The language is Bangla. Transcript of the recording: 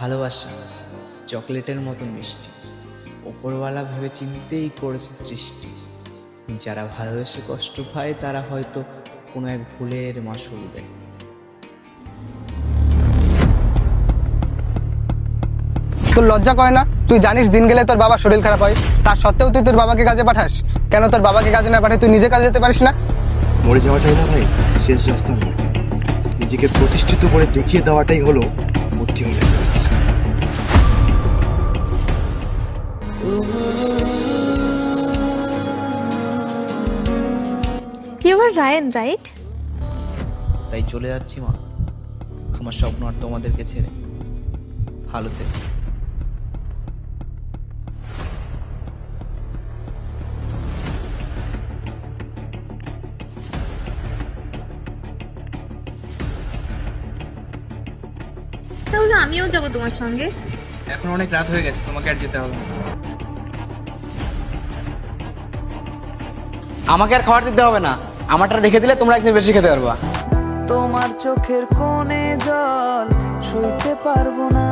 ভালোবাসা চকলেটের মতো মিষ্টি, ওপরওয়ালা ভেবে চিন্তেই করেছে সৃষ্টি। যারা ভালোবেসে কষ্ট পায় তারা হয়তো কোনো এক ভুলের মাসুল দেয়। তোর লজ্জা করে না? তুই জানিস দিন গেলে তোর বাবার শরীর খারাপ হয়, তার সত্ত্বেও তুই তোর বাবাকে কাজে পাঠাস। কেন তোর বাবাকে কাজে না পাঠিয়ে তুই নিজে কাজে যেতে পারিস না? মরে যাওয়াটাই না ভাই শেষ রাস্তা নয়, নিজেকে প্রতিষ্ঠিত করে দেখিয়ে দেওয়াটাই হলো বুদ্ধিমানের কাজ। You are Ryan, right? তাই চলে যাচ্ছি মা, আমার স্বপ্ন আর তোমাদেরকে ছেড়ে। ভালো থেকো। তাহলে আমিও যাব তোমার সঙ্গে। এখন অনেক রাত হয়ে গেছে, তোমাকে আর যেতে হবে না। আমাকে আর খাবার দিতে হবে না, আমারটা রেখে দিলে তোমরা একদিন বেশি খেতে পারবা। তোমার চোখের কোণে জল সইতে পারবো না।